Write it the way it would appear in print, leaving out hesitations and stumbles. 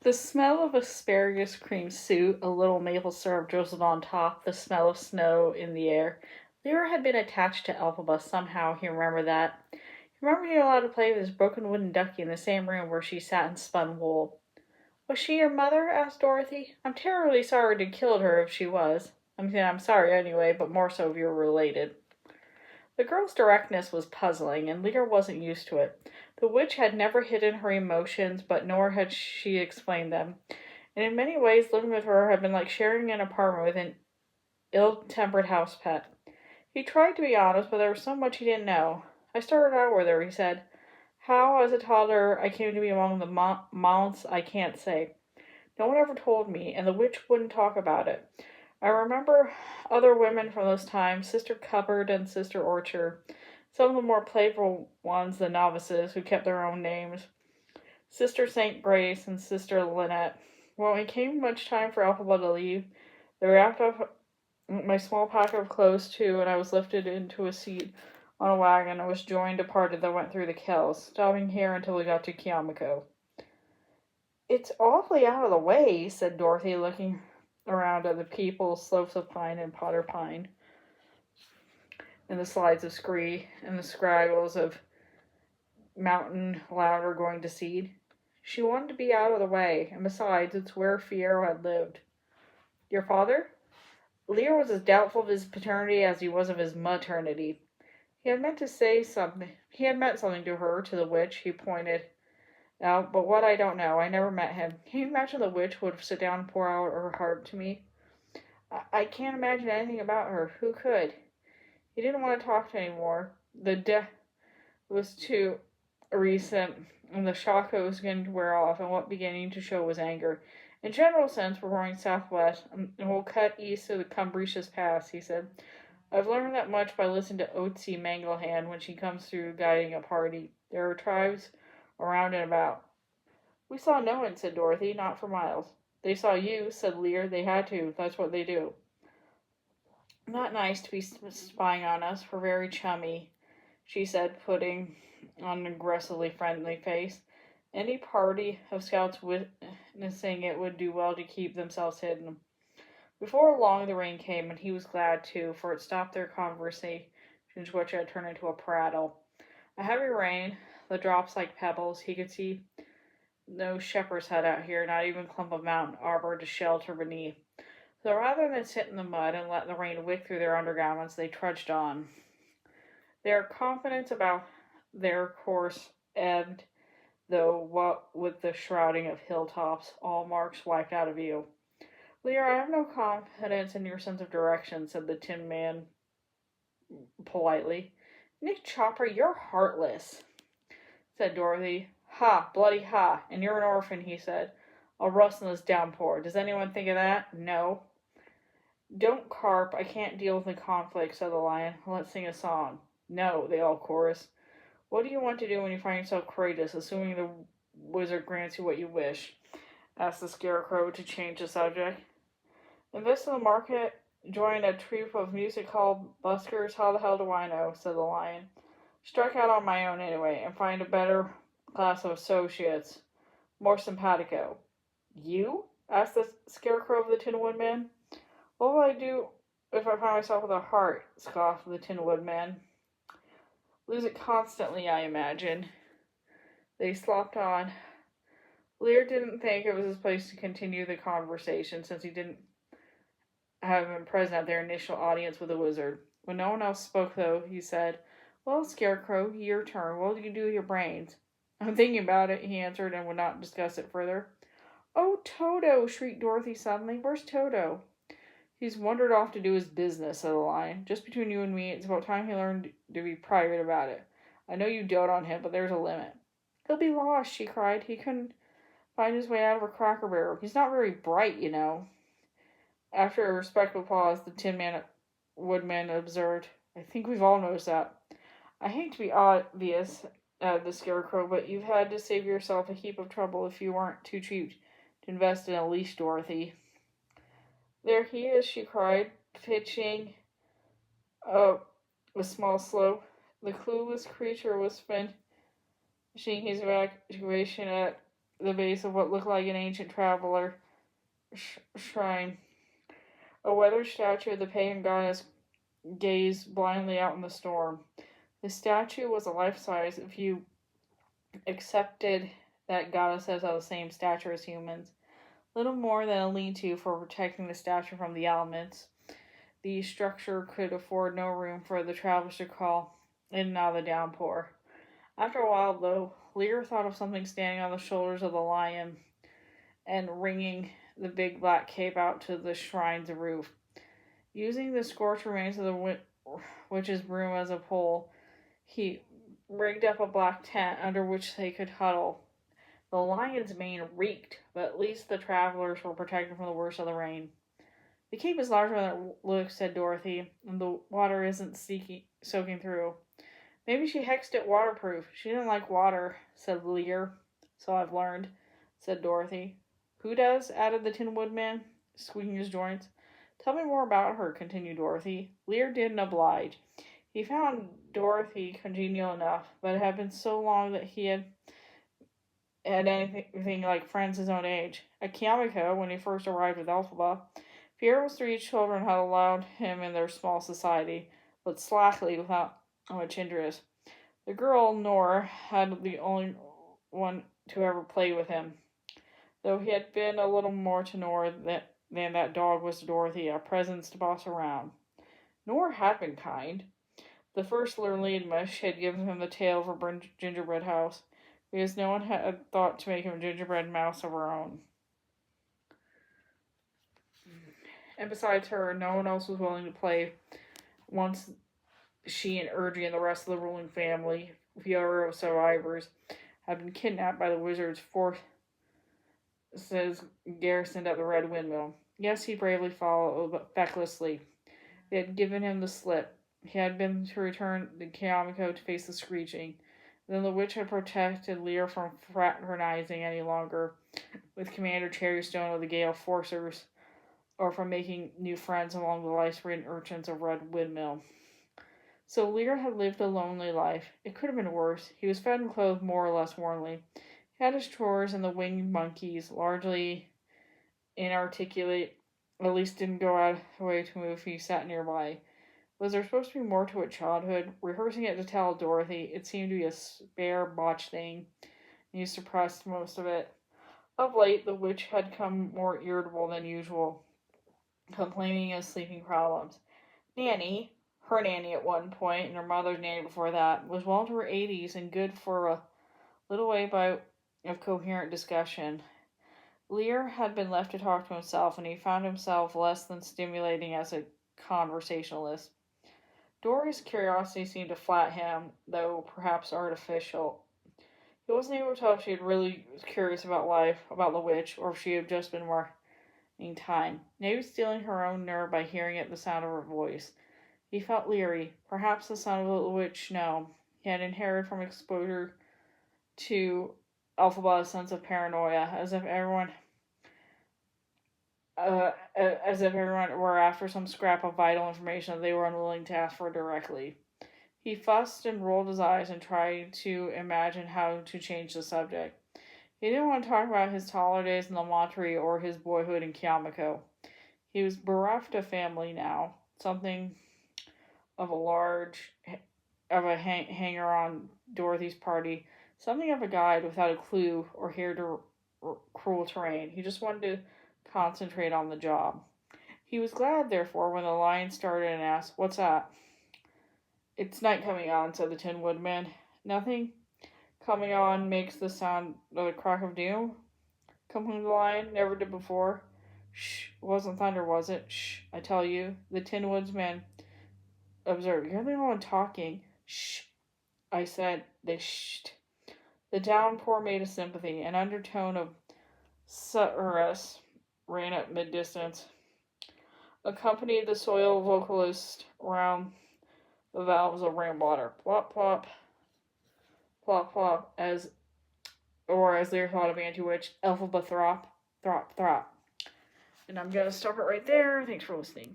The smell of asparagus cream soup, a little maple syrup drizzled on top, the smell of snow in the air. Liir had been attached to Elphaba somehow, he remembered that. He remembered being allowed to play with his broken wooden ducky in the same room where she sat and spun wool. Was she your mother? Asked Dorothy. I'm terribly sorry to killed her if she was. I'm sorry anyway, but more so if you're related. The girl's directness was puzzling, and Liir wasn't used to it. The witch had never hidden her emotions, but nor had she explained them. And in many ways, living with her had been like sharing an apartment with an ill-tempered house pet. He tried to be honest, but there was so much he didn't know. I started out with her, he said. How, as a toddler, I came to be among the mounts, I can't say. No one ever told me, and the witch wouldn't talk about it. I remember other women from those times, Sister Cupboard and Sister Orchard, some of the more playful ones, the novices, who kept their own names, Sister St. Grace and Sister Lynette. When it came much time for Elphaba to leave, they wrapped up my small packet of clothes too, and I was lifted into a seat on a wagon and was joined a party that went through the Kells, stopping here until we got to Kiamako. It's awfully out of the way, said Dorothy, looking around at the people, slopes of pine and potter pine, and the slides of scree, and the scraggles of mountain louder going to seed. She wanted to be out of the way, and besides, it's where Fiyero had lived. Your father? Liir was as doubtful of his paternity as he was of his maternity. He had meant something to her, to the witch, he pointed out, but what I don't know. I never met him. Can you imagine the witch would sit down and pour out her heart to me? I can't imagine anything about her. Who could? He didn't want to talk to anymore. The death was too recent, and the shock was beginning to wear off, and what beginning to show was anger. In general sense, we're going southwest, and we'll cut east of the Cumbricious Pass, he said. I've learned that much by listening to Otzi Manglehand when she comes through guiding a party. There are tribes around and about. We saw no one, said Dorothy, not for miles. They saw you, said Liir. They had to. That's what they do. Not nice to be spying on us. We're very chummy, she said, putting on an aggressively friendly face. Any party of scouts witnessing it would do well to keep themselves hidden. Before long, the rain came, and he was glad, too, for it stopped their conversations, which had turned into a prattle. A heavy rain, the drops like pebbles. He could see no shepherd's hut out here, not even a clump of mountain arbor to shelter beneath. So rather than sit in the mud and let the rain wick through their undergarments, they trudged on. Their confidence about their course ebbed, though what with the shrouding of hilltops, all marks wiped out of view. Liir, I have no confidence in your sense of direction, said the Tin Man politely. Nick Chopper, you're heartless, said Dorothy. Ha, bloody ha, and you're an orphan, he said. I'll rust in this downpour. Does anyone think of that? No. Don't carp, I can't deal with the conflict, said the lion. Let's sing a song. No, they all chorused. What do you want to do when you find yourself courageous, assuming the wizard grants you what you wish? Asked the Scarecrow to change the subject. Invest in the market, join a troupe of music-hall buskers. How the hell do I know? Said the lion. Struck out on my own anyway, and find a better class of associates, more simpatico. You? Asked the Scarecrow of the Tin Woodman. What will I do if I find myself with a heart? Scoffed the Tin Woodman. Lose it constantly, I imagine. They slopped on. Liir didn't think it was his place to continue the conversation, since he didn't have been present at their initial audience with the wizard. When no one else spoke, though, he said, Well, Scarecrow, your turn. What do you do with your brains? I'm thinking about it, he answered, and would not discuss it further. Oh, Toto, shrieked Dorothy suddenly. Where's Toto? He's wandered off to do his business, said the lion. Just between you and me, it's about time he learned to be private about it. I know you dote on him, but there's a limit. He'll be lost, she cried. He couldn't find his way out of a cracker barrel. He's not very bright, you know. After a respectful pause, the Tin Woodman observed, I think we've all noticed that. I hate to be obvious, the Scarecrow, but you've had to save yourself a heap of trouble if you weren't too cheap to invest in a leash, Dorothy. There he is, she cried, pitching up a small slope. The clueless creature was finishing his evacuation at the base of what looked like an ancient traveler shrine. A weathered statue of the pagan goddess gazed blindly out in the storm. The statue was a life size if you accepted that goddesses are the same stature as humans. Little more than a lean-to for protecting the statue from the elements. The structure could afford no room for the travelers to crawl in and out of the downpour. After a while, though, Liir thought of something standing on the shoulders of the lion and wringing the big black cape out to the shrine's roof. Using the scorched remains of the witch's broom as a pole, he rigged up a black tent under which they could huddle. The lion's mane reeked, but at least the travelers were protected from the worst of the rain. The cape is larger than it looks, said Dorothy, and the water isn't soaking through. Maybe she hexed it waterproof. She didn't like water, said Liir. So I've learned, said Dorothy. Who does? Added the Tin Woodman, squeaking his joints. Tell me more about her, continued Dorothy. Liir didn't oblige. He found Dorothy congenial enough, but it had been so long that he had anything like friends his own age. At Kiamiko, when he first arrived with Elphaba, Fiero's 3 children had allowed him in their small society, but slackly without much interest. The girl, Nor, had the only one to ever play with him, though he had been a little more to Nor than that dog was to Dorothy, a presence to boss around. Nor had been kind. The first Lurleen had given him the tail of her gingerbread house, because no one had thought to make him a gingerbread mouse of her own. And besides her, no one else was willing to play once she and Urgi and the rest of the ruling family, Fiora survivors, had been kidnapped by the wizard's forces garrisoned at the Red Windmill. Yes, he bravely followed, but fecklessly. They had given him the slip. He had been to return to Kiamiko to face the screeching. Then the witch had protected Liir from fraternizing any longer with Commander Cherrystone of the Gale Forcers, or from making new friends among the lice-ridden urchins of Red Windmill. So Liir had lived a lonely life. It could have been worse. He was fed and clothed more or less warmly. He had his chores, and the winged monkeys, largely inarticulate, at least didn't go out of the way to move if he sat nearby. Was there supposed to be more to it childhood? Rehearsing it to tell Dorothy, it seemed to be a spare, botched thing, and he suppressed most of it. Of late, the witch had come more irritable than usual, complaining of sleeping problems. Nanny, her nanny at one point, and her mother's nanny before that, was well into her 80s and good for a little way of coherent discussion. Liir had been left to talk to himself, and he found himself less than stimulating as a conversationalist. Dory's curiosity seemed to flat him, though perhaps artificial. He wasn't able to tell if she had really was curious about life, about the witch, or if she had just been marking time. Maybe stealing her own nerve by hearing the sound of her voice. He felt leery, perhaps the sound of the witch. No, he had inherited from exposure to Elphaba's sense of paranoia, as if everyone were after some scrap of vital information that they were unwilling to ask for directly. He fussed and rolled his eyes and tried to imagine how to change the subject. He didn't want to talk about his taller days in the Monterey or his boyhood in Kiamiko. He was bereft of family now, something of a hanger on Dorothy's party, something of a guide without a clue or here to cruel terrain. He just wanted to concentrate on the job. He was glad, therefore, when the lion started and asked, "What's that?" "It's night coming on," said the Tin Woodman. "Nothing coming on makes the sound of the crack of doom?" complained the lion. "Never did before." "Shh, it wasn't thunder, was it?" "Shh, I tell you," the Tin Woodman observed. "You're the only one talking." "Shh, I said." They shed. The downpour made a sympathy. An undertone of susurrus ran at mid-distance, accompanied the soil vocalist round the valves of rainwater. Plop, plop, plop, plop, as Liir thought of anti-witch, Elphaba throp, throp, throp. And I'm going to stop it right there. Thanks for listening.